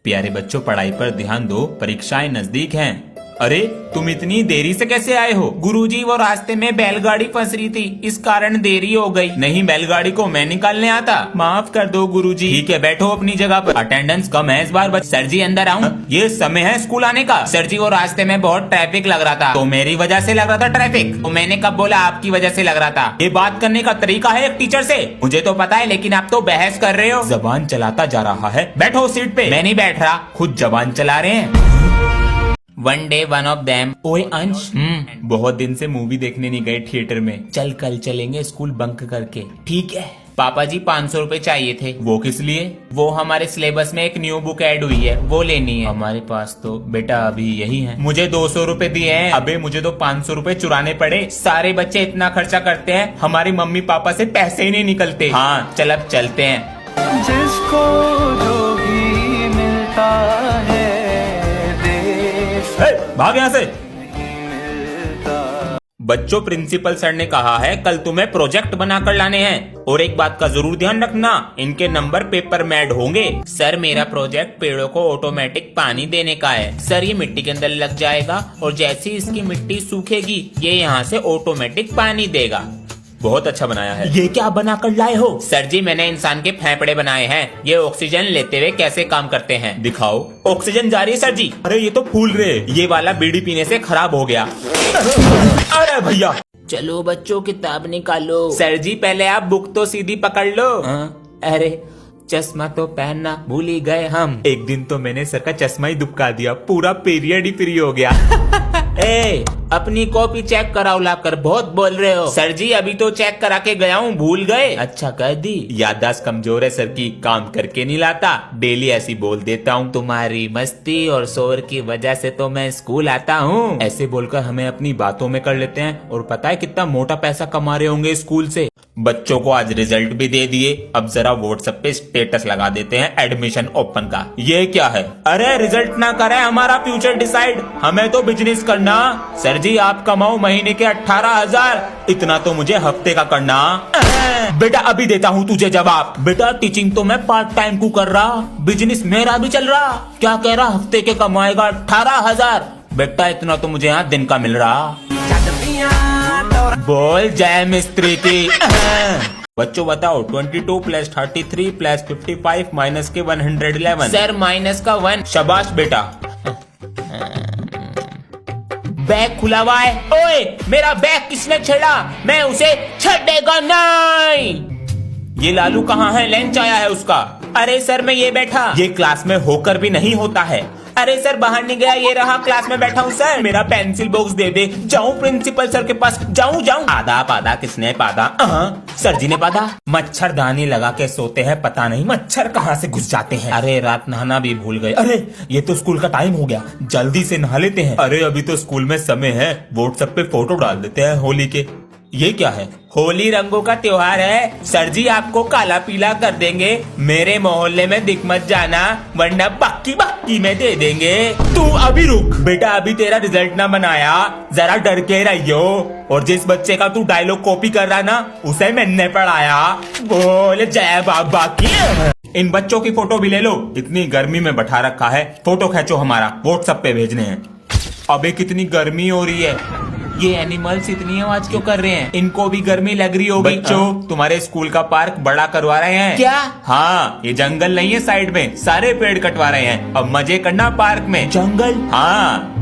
प्यारे बच्चों, पढ़ाई पर ध्यान दो, परीक्षाएं नजदीक हैं। अरे तुम इतनी देरी से कैसे आए हो? गुरुजी, वो रास्ते में बैलगाड़ी फंस रही थी, इस कारण देरी हो गई। नहीं, बैलगाड़ी को मैं निकालने आता। माफ कर दो गुरुजी। ठीक है, बैठो अपनी जगह पर। अटेंडेंस कम है इस बार। सर जी अंदर आऊं? ये समय है स्कूल आने का। सर जी, वो रास्ते में बहुत ट्रैफिक लग रहा था। तो मेरी वजह से लग रहा था ट्रैफिक? तो मैंने कब बोला आपकी वजह से लग रहा था? ये बात करने का तरीका है एक टीचर से? मुझे तो पता है, लेकिन आप तो बहस कर रहे हो। जबान चलाता जा रहा है। बैठो सीट पे। मैं नहीं बैठ रहा। खुद जबान चला रहे हैं। One day one of them. ओए अंश, बहुत दिन से मूवी देखने नहीं गए थिएटर में। चल कल चलेंगे स्कूल बंक करके। ठीक है। पापा जी 500 रुपए चाहिए थे। वो किस लिए? वो हमारे सिलेबस में एक न्यू बुक ऐड हुई है, वो लेनी है। हमारे पास तो बेटा अभी यही है। मुझे 200 रुपए दिए हैं। अबे मुझे तो 500 रुपए चुराने पड़े। सारे बच्चे इतना खर्चा करते हैं, हमारी मम्मी पापा से पैसे ही नहीं निकलते। हाँ चल अब चलते हैं। जिसको जो भी मिलता है भाग यहाँ से। बच्चों, प्रिंसिपल सर ने कहा है कल तुम्हें प्रोजेक्ट बनाकर लाने हैं, और एक बात का जरूर ध्यान रखना, इनके नंबर पेपर में ऐड होंगे। सर मेरा प्रोजेक्ट पेड़ों को ऑटोमेटिक पानी देने का है। सर ये मिट्टी के अंदर लग जाएगा और जैसे ही इसकी मिट्टी सूखेगी ये यहाँ से ऑटोमेटिक पानी देगा। बहुत अच्छा बनाया है। ये क्या बना कर लाए हो? सर जी मैंने इंसान के फेफड़े बनाए हैं, ये ऑक्सीजन लेते हुए कैसे काम करते हैं। दिखाओ। ऑक्सीजन जा रही है सर जी। अरे ये तो फूल रहे। ये वाला बीड़ी पीने से खराब हो गया। अरे भैया। चलो बच्चों किताब निकालो। सर जी पहले आप बुक तो सीधी पकड़ लो। अरे चश्मा तो पहनना भूल ही गए हम। एक दिन तो मैंने सर का चश्मा ही दुबका दिया, पूरा पीरियड ही फ्री हो गया। ए, अपनी कॉपी चेक कराओ लाकर, बहुत बोल रहे हो। सर जी अभी तो चेक करा के गया हूँ, भूल गए? अच्छा कर दी। याददाश्त कमजोर है सर की, काम करके नहीं लाता, डेली ऐसी बोल देता हूँ। तुम्हारी मस्ती और शोर की वजह से तो मैं स्कूल आता हूँ। ऐसे बोलकर हमें अपनी बातों में कर लेते हैं, और पता है कितना मोटा पैसा कमा रहे होंगे स्कूल से। बच्चों को आज रिजल्ट भी दे दिए, अब जरा व्हाट्सएप पे स्टेटस लगा देते हैं एडमिशन ओपन का। ये क्या है? अरे रिजल्ट ना करे हमारा फ्यूचर डिसाइड, हमें तो बिजनेस करना। सर जी आप कमाओ महीने के 18,000, इतना तो मुझे हफ्ते का करना। बेटा अभी देता हूँ तुझे जवाब। बेटा टीचिंग तो मैं पार्ट टाइम को कर रहा, बिजनेस मेरा भी चल रहा। क्या कह रहा? हफ्ते के कमाएगा 18,000। बेटा इतना तो मुझे यहाँ दिन का मिल रहा। बोल जय मिस्त्री की। बच्चों बताओ, 22 प्लस 33 प्लस 55 माइनस के 111। सर माइनस का 1। शाबाश बेटा। बैग खुला हुआ है। ओए मेरा बैग किसने छेड़ा? मैं उसे छेड़ेगा नहीं। ये लालू कहाँ है? लंच आया है उसका। अरे सर मैं ये बैठा। ये क्लास में होकर भी नहीं होता है। अरे सर बाहर नहीं गया, ये रहा क्लास में बैठा हूँ। सर मेरा पेंसिल बॉक्स दे दे, जाऊँ प्रिंसिपल सर के पास? जाऊँ? आधा पादा किसने पादा? सर जी ने पादा। मच्छरदानी लगा के सोते हैं, पता नहीं मच्छर कहाँ से घुस जाते हैं। अरे रात नहाना भी भूल गए। अरे ये तो स्कूल का टाइम हो गया, जल्दी से नहा लेते हैं। अरे अभी तो स्कूल में समय है, व्हाट्सएप पे फोटो डाल देते हैं होली के। ये क्या है? होली रंगों का त्योहार है। सर जी आपको काला पीला कर देंगे, मेरे मोहल्ले में दिख मत जाना वरना बाकी में दे देंगे। तू अभी रुक बेटा, अभी तेरा रिजल्ट ना बनाया, जरा डर के रहियो। और जिस बच्चे का तू डायलॉग कॉपी कर रहा ना, उसे मैंने पढ़ाया। बोल जय बाबा की। इन बच्चों की फोटो भी ले लो, इतनी गर्मी में बैठा रखा है। फोटो खींचो, हमारा व्हाट्सएप पे भेजने हैं। अबे कितनी गर्मी हो रही है। ये एनिमल्स इतनी आवाज क्यों कर रहे हैं? इनको भी गर्मी लग रही होगी। बच्चों तुम्हारे स्कूल का पार्क बड़ा करवा रहे हैं। क्या? हाँ, ये जंगल नहीं है साइड में, सारे पेड़ कटवा रहे हैं। अब मजे करना पार्क में। जंगल? हाँ।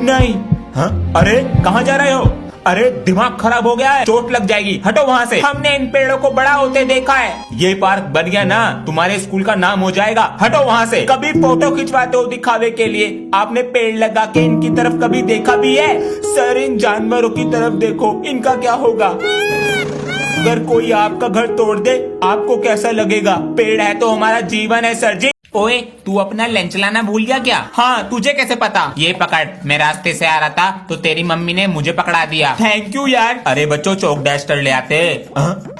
नहीं। हाँ? अरे कहाँ जा रहे हो? अरे दिमाग खराब हो गया है, चोट लग जाएगी, हटो वहाँ से। हमने इन पेड़ों को बड़ा होते देखा है। ये पार्क बन गया ना, तुम्हारे स्कूल का नाम हो जाएगा, हटो वहाँ से। कभी फोटो खिंचवाते हो दिखावे के लिए, आपने पेड़ लगा के इनकी तरफ कभी देखा भी है? सर इन जानवरों की तरफ देखो, इनका क्या होगा? अगर कोई आपका घर तोड़ दे आपको कैसा लगेगा? पेड़ है तो हमारा जीवन है सर जी। ओए तू अपना लंच लाना भूल गया क्या? हाँ, तुझे कैसे पता? ये पकड़, मैं रास्ते से आ रहा था तो तेरी मम्मी ने मुझे पकड़ा दिया। थैंक यू यार। अरे बच्चों चौक डस्टर ले आते।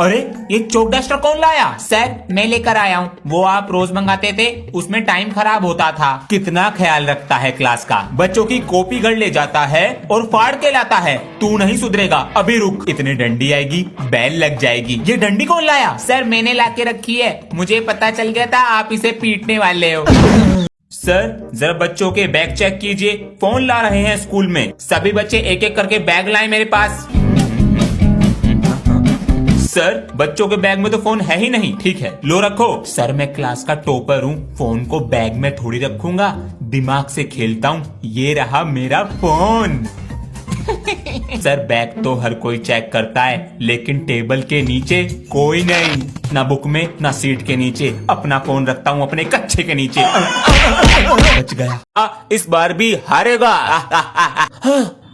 अरे ये चौक डस्टर कौन लाया? सर मैं लेकर आया हूँ, वो आप रोज मंगाते थे, उसमें टाइम खराब होता था। कितना ख्याल रखता है क्लास का। बच्चों की कॉपी घर ले जाता है और फाड़ के लाता है। तू नहीं सुधरेगा, अभी रुक, इतनी डंडी आएगी, बैल लग जाएगी। ये डंडी कौन लाया? सर मैंने ला के रखी है, मुझे पता चल गया था आप इसे पीटने करने वाले हो? सर जरा बच्चों के बैग चेक कीजिए, फोन ला रहे हैं स्कूल में। सभी बच्चे एक एक करके बैग लाएं मेरे पास। सर बच्चों के बैग में तो फोन है ही नहीं। ठीक है लो रखो। सर मैं क्लास का टॉपर हूँ, फोन को बैग में थोड़ी रखूंगा, दिमाग से खेलता हूँ। ये रहा मेरा फोन। सर बैग तो हर कोई चेक करता है, लेकिन टेबल के नीचे कोई नहीं, ना बुक में ना सीट के नीचे। अपना फोन रखता हूँ अपने कच्छे के नीचे। बच गया। इस बार भी हारेगा।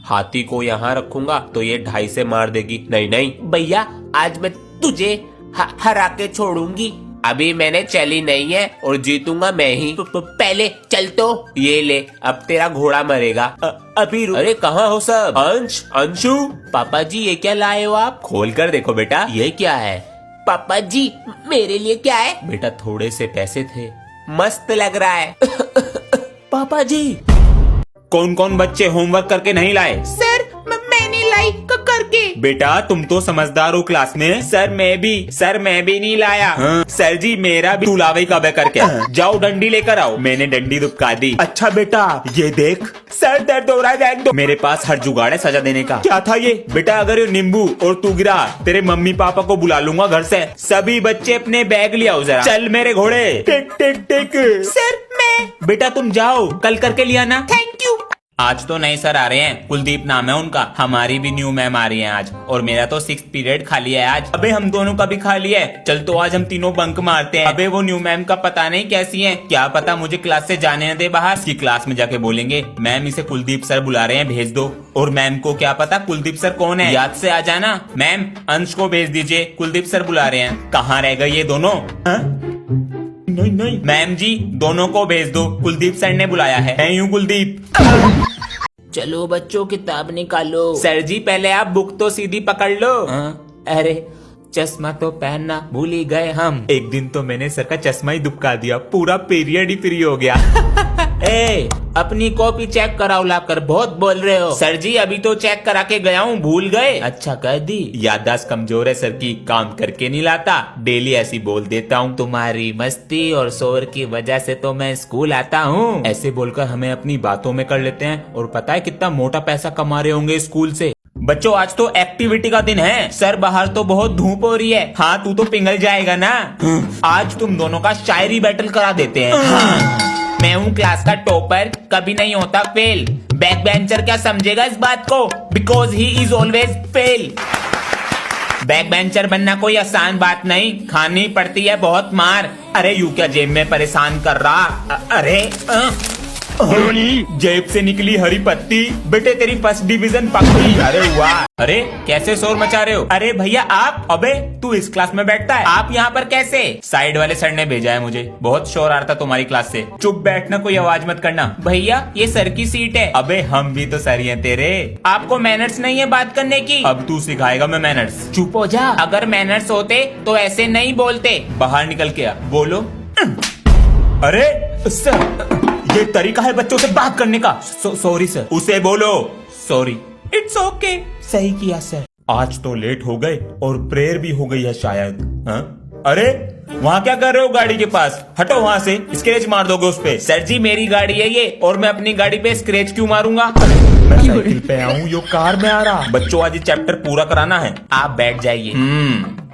हाथी को यहाँ रखूंगा तो ये 2.5 से मार देगी। नहीं नहीं भैया, आज मैं तुझे हरा के छोड़ूंगी। अभी मैंने चली नहीं है और जीतूंगा मैं ही। पहले चल तो ये ले, अब तेरा घोड़ा मरेगा। अभी अरे कहाँ हो सब? अंशु पापा जी ये क्या लाए हो आप? खोल कर देखो बेटा। ये क्या है? पापा जी मेरे लिए क्या है? बेटा थोड़े से पैसे थे, मस्त लग रहा है। पापा जी कौन कौन बच्चे होमवर्क करके नहीं लाए? सर मैं नहीं लाई करके। बेटा तुम तो समझदार हो क्लास में। सर मैं भी नहीं लाया। हाँ। सर जी मेरा भी तुलावे कब करके। जाओ डंडी लेकर आओ। मैंने डंडी दुबका दी। अच्छा बेटा ये देख। सर दर्द हो रहा है, बैग दो। मेरे पास हर जुगाड़ है सजा देने का। क्या था ये? बेटा अगर ये नींबू और तू गिरा, तेरे मम्मी पापा को बुला लूंगा घर से। सभी बच्चे अपने बैग ले आओ जरा। चल मेरे घोड़े। टिक टिक टिक। सर मैं। बेटा तुम जाओ, कल करके लिया ना। Thank you. आज तो नए सर आ रहे हैं, कुलदीप नाम है उनका। हमारी भी न्यू मैम आ रही है आज, और मेरा तो 6th पीरियड खाली है आज। अबे हम दोनों का भी खाली है। चल तो आज हम तीनों बंक मारते हैं। अबे वो न्यू मैम का पता नहीं कैसी है, क्या पता मुझे क्लास से जाने न दे बाहर। इसकी क्लास में जाके बोलेंगे मैम इसे कुलदीप सर बुला रहे हैं, भेज दो। और मैम को क्या पता कुलदीप सर कौन है, याद से आ जाना। मैम अंश को भेज दीजिए, कुलदीप सर बुला रहे हैं। कहाँ रह गए ये दोनों? नहीं नहीं मैम जी दोनों को भेज दो, कुलदीप सर ने बुलाया है। मैं हूँ कुलदीप। चलो बच्चों किताब निकालो। सर जी पहले आप बुक तो सीधी पकड़ लो। अरे चश्मा तो पहनना भूल ही गए हम। एक दिन तो मैंने सर का चश्मा ही दुबका दिया, पूरा पीरियड ही फ्री हो गया। ए अपनी कॉपी चेक कराओ लाकर, बहुत बोल रहे हो। सर जी अभी तो चेक करा के गया हूँ, भूल गए? अच्छा कर दी। याददाश्त कमजोर है सर की, काम करके नहीं लाता, डेली ऐसी बोल देता हूँ। तुम्हारी मस्ती और शोर की वजह से तो मैं स्कूल आता हूँ। ऐसे बोलकर हमें अपनी बातों में कर लेते हैं, और पता है कितना मोटा पैसा कमा रहे होंगे स्कूल से। बच्चों आज तो एक्टिविटी का दिन है। सर बाहर तो बहुत धूप हो रही है। हाँ तू तो पिघल जाएगा ना। आज तुम दोनों का शायरी बैटल करा देते हैं। हाँ। मैं हूँ क्लास का टॉपर, कभी नहीं होता फेल। बैक बेंचर क्या समझेगा इस बात को, because he is always fail. Back bencher बनना कोई आसान बात नहीं, खानी पड़ती है बहुत मार। अरे यू क्या जेब में परेशान कर रहा? अरे जेब से निकली हरी पत्ती। बेटे तेरी फर्स्ट डिवीजन पक्की। अरे वाह। अरे कैसे शोर मचा रहे हो? अरे भैया आप। अबे तू इस क्लास में बैठता है, आप यहाँ पर कैसे? साइड वाले सर ने भेजा है मुझे, बहुत शोर आ रहा था तुम्हारी क्लास से। चुप बैठना, कोई आवाज मत करना। भैया ये सर की सीट है। अबे हम भी तो सर ही हैं तेरे। आपको मैनर्स नहीं है बात करने की? अब तू सिखाएगा मैं मैनर्स। चुप हो जा। अगर मैनर्स होते तो ऐसे नहीं बोलते। बाहर निकल के आ, बोलो। अरे सर ये तरीका है बच्चों से बात करने का। Sorry sir. उसे बोलो सॉरी। It's okay. सही किया सर। आज तो लेट हो गए और प्रेयर भी हो गई है शायद। हाँ? अरे वहाँ क्या कर रहे हो गाड़ी के पास? हटो वहाँ से, स्क्रैच मार दोगे उस पे। सर जी मेरी गाड़ी है ये, और मैं अपनी गाड़ी पे स्क्रैच क्यों मारूंगा? मैं साइकिल पे आऊँ, यो कार में आ रहा। बच्चों आज ये चैप्टर पूरा कराना है, आप बैठ जाइए।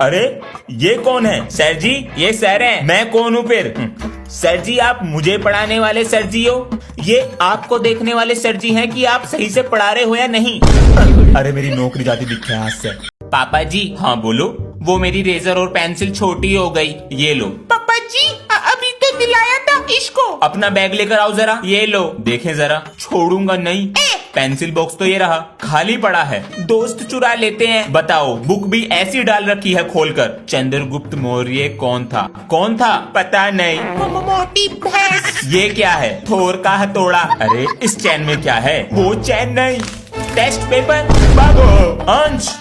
अरे ये कौन है? सर जी ये सर है। मैं कौन हूँ फिर? सर जी आप मुझे पढ़ाने वाले सर जी हो, ये आपको देखने वाले सर जी हैं कि आप सही से पढ़ा रहे हो या नहीं। अरे मेरी नौकरी जाती दिखे आज से। पापा जी। हाँ बोलो। वो मेरी रेजर और पेंसिल छोटी हो गई, ये लो। पापा जी अभी तो दिलाया था इसको। अपना बैग लेकर आओ जरा, ये लो। देखें जरा, छोड़ूंगा नहीं। पेंसिल बॉक्स तो ये रहा, खाली पड़ा है। दोस्त चुरा लेते हैं। बताओ बुक भी ऐसी डाल रखी है खोलकर। चंद्रगुप्त मौर्य कौन था? कौन था? पता नहीं। मोटी भैंस। ये क्या है? थोर का हथौड़ा। अरे इस चैन में क्या है? वो चैन नहीं, टेस्ट पेपर। भागो अंश।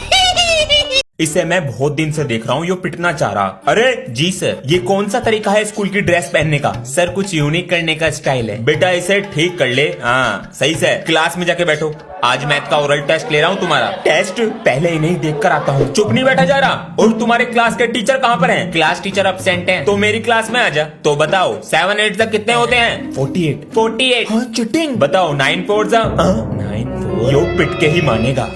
इसे मैं बहुत दिन से देख रहा हूँ, यो पिटना चाह रहा। अरे जी सर। ये कौन सा तरीका है स्कूल की ड्रेस पहनने का? सर कुछ यूनिक करने का स्टाइल है। बेटा इसे ठीक कर ले। हाँ सही से। क्लास में जाके बैठो। आज मैथ का ओरल टेस्ट ले रहा हूँ तुम्हारा। टेस्ट पहले इन्हें देख कर आता हूँ। चुप नहीं बैठा जा रहा। और तुम्हारे क्लास के टीचर कहाँ पर हैं? क्लास टीचर अब्सेंट हैं। तो मेरी क्लास में आ जा। तो बताओ 7 8 तक कितने होते हैं? 48। हाँ, चिटिंग। बताओ 9 4 जा 9 4 यो पिट के ही मानेगा।